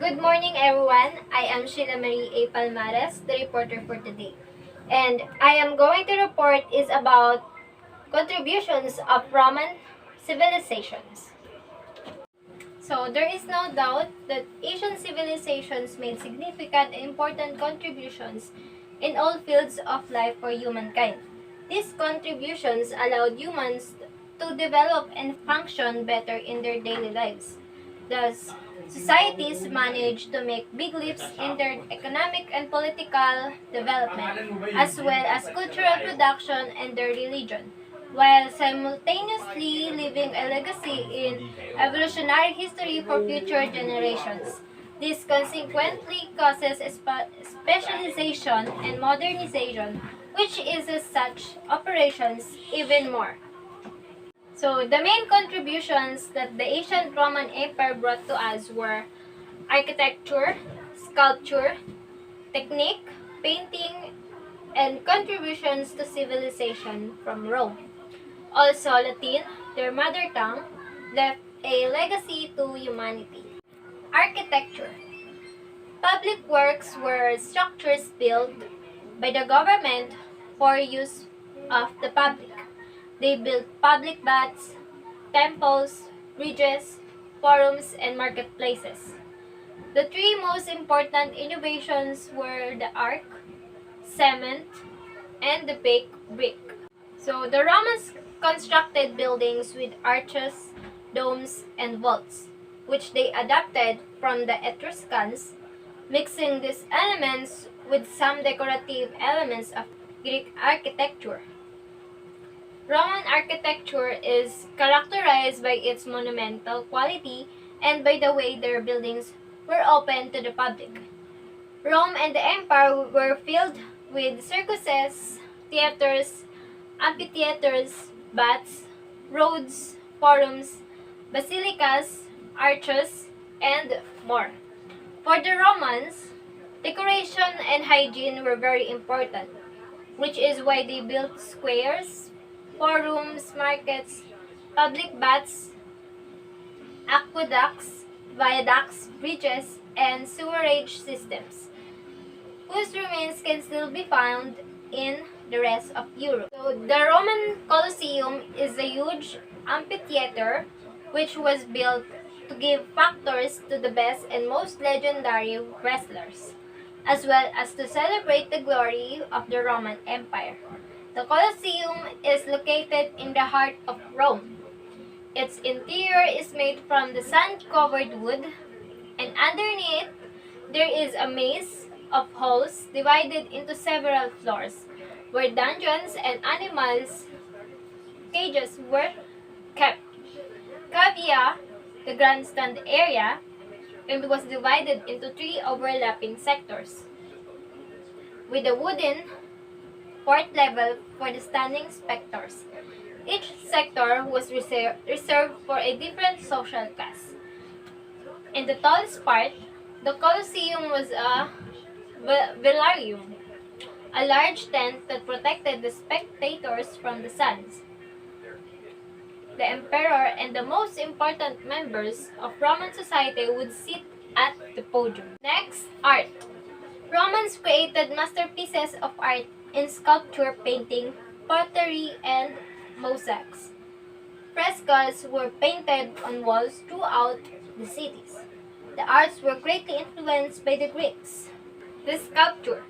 Good morning, everyone. I am Sheila Marie A. Palmares, the reporter for today. And I am going to report is about contributions of Roman civilizations. So there is no doubt that Asian civilizations made significant and important contributions in all fields of life for humankind. These contributions allowed humans to develop and function better in their daily lives. Thus, societies managed to make big leaps in their economic and political development, as well as cultural production and their religion, while simultaneously leaving a legacy in evolutionary history for future generations. This consequently causes specialization and modernization, which is as such operations even more. So the main contributions that the ancient Roman Empire brought to us were architecture, sculpture, technique, painting, and contributions to civilization from Rome. Also, Latin, their mother tongue, left a legacy to humanity. Architecture. Public works were structures built by the government for use of the public. They built public baths, temples, bridges, forums, and marketplaces. The three most important innovations were the arc, cement, and the baked brick. So the Romans constructed buildings with arches, domes, and vaults, which they adapted from the Etruscans, mixing these elements with some decorative elements of Greek architecture. Roman architecture is characterized by its monumental quality and by the way their buildings were open to the public. Rome and the empire were filled with circuses, theaters, amphitheaters, baths, roads, forums, basilicas, arches, and more. For the Romans, decoration and hygiene were very important, which is why they built squares, forums, markets, public baths, aqueducts, viaducts, bridges, and sewerage systems, whose remains can still be found in the rest of Europe. So the Roman Colosseum is a huge amphitheater which was built to give factors to the best and most legendary wrestlers, as well as to celebrate the glory of the Roman Empire. The Colosseum is located in the heart of Rome. Its interior is made from the sand-covered wood, and underneath there is a maze of halls divided into several floors, where dungeons and animals' cages were kept. Cavia, the grandstand area, and was divided into three overlapping sectors, with a wooden fourth level for the standing spectators. Each sector was reserved for a different social class. In the tallest part, the Colosseum was a velarium, a large tent that protected the spectators from the suns. The emperor and the most important members of Roman society would sit at the podium. Next, art. Romans created masterpieces of art in sculpture, painting, pottery, and mosaics. Frescoes were painted on walls throughout the cities. The arts were greatly influenced by the Greeks. The sculpture.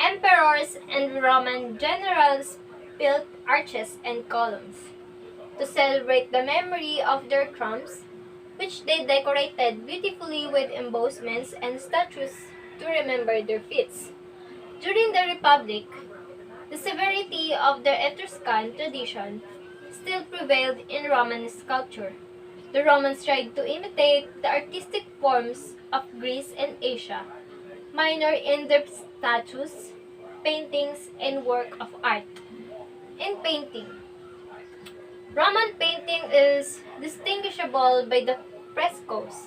Emperors and Roman generals built arches and columns to celebrate the memory of their triumphs, which they decorated beautifully with embossments and statues to remember their feats. During the Republic, the severity of the Etruscan tradition still prevailed in Roman sculpture. The Romans tried to imitate the artistic forms of Greece and Asia, minor in their statues, paintings, and work of art. In painting, Roman painting is distinguishable by the frescoes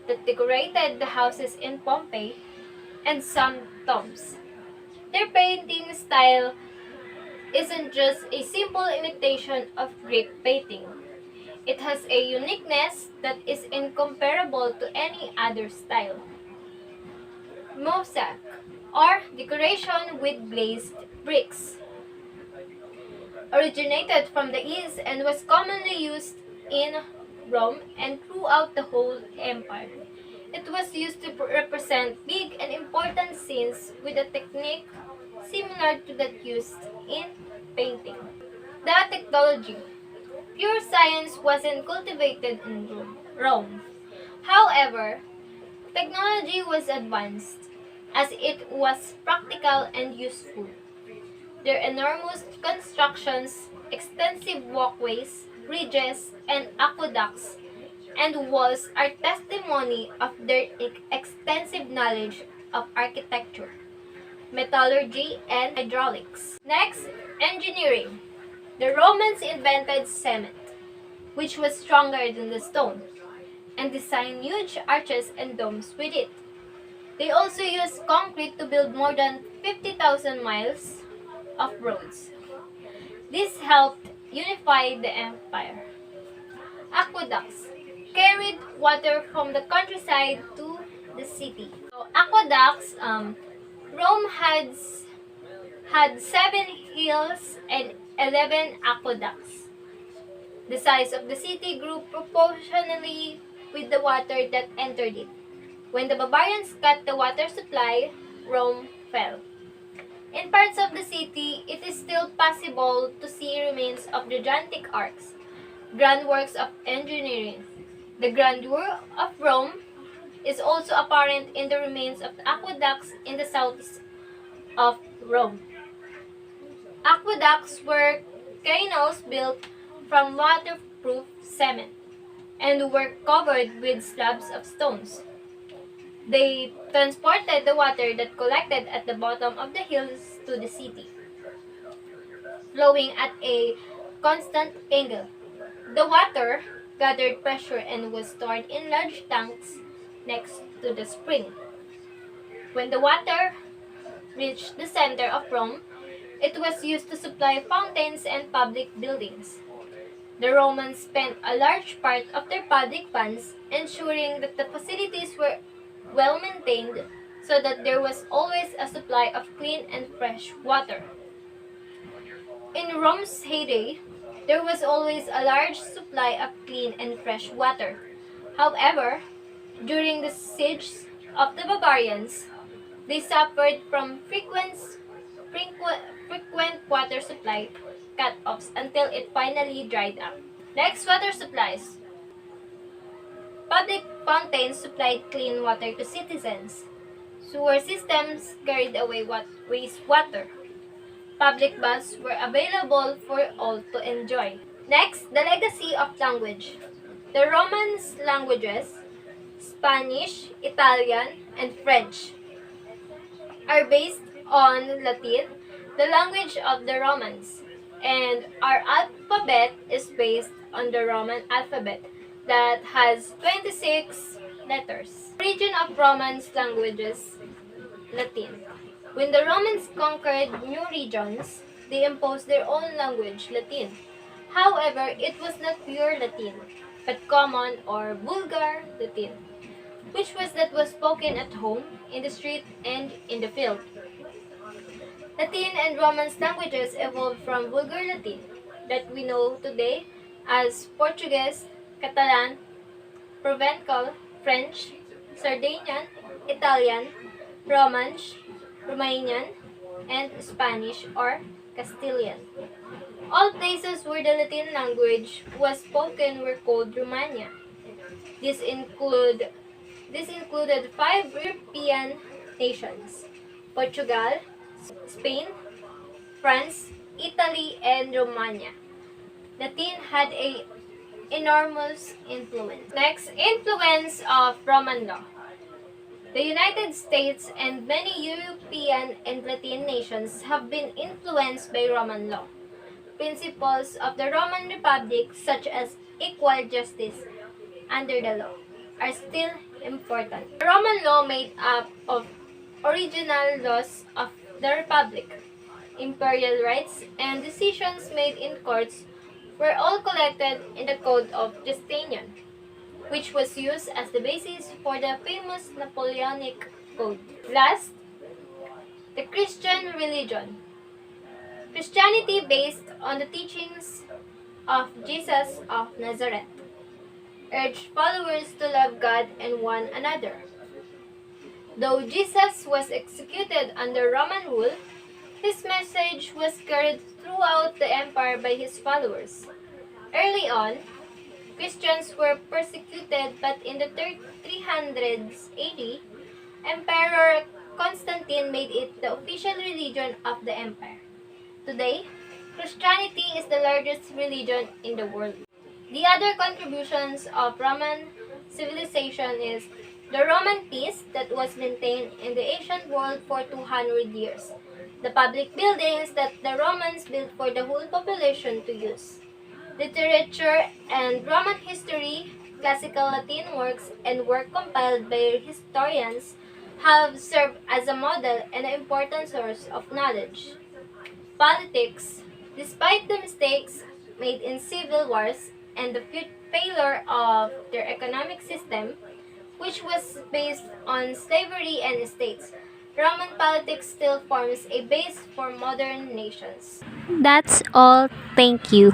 that decorated the houses in Pompeii and some tombs. Their painting style isn't just a simple imitation of Greek painting. It has a uniqueness that is incomparable to any other style. Mosaic, or decoration with glazed bricks, originated from the East and was commonly used in Rome and throughout the whole empire. It was used to represent big and important scenes with a technique similar to that used in painting. The technology. Pure science wasn't cultivated in Rome. However, technology was advanced as it was practical and useful. Their enormous constructions, extensive walkways, bridges, and aqueducts and walls are testimony of their extensive knowledge of architecture, metallurgy, and hydraulics. Next, engineering. The Romans invented cement, which was stronger than the stone, and designed huge arches and domes with it. They also used concrete to build more than 50,000 miles of roads. This helped unify the empire. Aqueducts carried water from the countryside to the city. So, aqueducts, Rome had 7 hills and 11 aqueducts. The size of the city grew proportionally with the water that entered it. When the barbarians cut the water supply, Rome fell. In parts of the city, it is still possible to see remains of gigantic arcs, grand works of engineering. The grandeur of Rome is also apparent in the remains of the aqueducts in the south of Rome. Aqueducts were canals built from waterproof cement and were covered with slabs of stones. They transported the water that collected at the bottom of the hills to the city, flowing at a constant angle. The water gathered pressure and was stored in large tanks next to the spring. When the water reached the center of Rome, it was used to supply fountains and public buildings. The Romans spent a large part of their public funds ensuring that the facilities were well maintained so that there was always a supply of clean and fresh water. In Rome's heyday, there was always a large supply of clean and fresh water. However, during the siege of the barbarians, they suffered from frequent water supply cut-offs until it finally dried up. Next, water supplies. Public fountains supplied clean water to citizens. Sewer systems carried away wastewater. Public baths were available for all to enjoy. Next, the legacy of language. The Romans' languages, Spanish, Italian, and French, are based on Latin, the language of the Romans, and our alphabet is based on the Roman alphabet that has 26 letters. Origin of Romance languages, Latin. When the Romans conquered new regions, they imposed their own language, Latin. However, it was not pure Latin, but common or vulgar Latin, which was spoken at home, in the street, and in the field. Latin and Romance languages evolved from vulgar Latin that we know today as Portuguese, Catalan, Provencal, French, Sardinian, Italian, Romansh, Romanian, and Spanish or Castilian. All places where the Latin language was spoken were called Romania. This included 5 European nations: Portugal, Spain, France, Italy, and Romania. Latin had an enormous influence. Next, influence of Roman law. The United States and many European and Latin nations have been influenced by Roman law. Principles of the Roman Republic, such as equal justice under the law, are still important. The Roman law made up of original laws of the Republic, imperial rights, and decisions made in courts were all collected in the Code of Justinian, which was used as the basis for the famous Napoleonic Code. Last, the Christian religion. Christianity based on the teachings of Jesus of Nazareth urged followers to love God and one another. Though Jesus was executed under Roman rule, his message was carried throughout the empire by his followers. Early on, Christians were persecuted, but in the 300s AD, Emperor Constantine made it the official religion of the empire. Today, Christianity is the largest religion in the world. The other contributions of Roman civilization is the Roman peace that was maintained in the ancient world for 200 years, the public buildings that the Romans built for the whole population to use, literature and Roman history, classical Latin works, and work compiled by historians have served as a model and an important source of knowledge. Politics, despite the mistakes made in civil wars and the failure of their economic system, which was based on slavery and states, Roman politics still forms a base for modern nations. That's all. Thank you.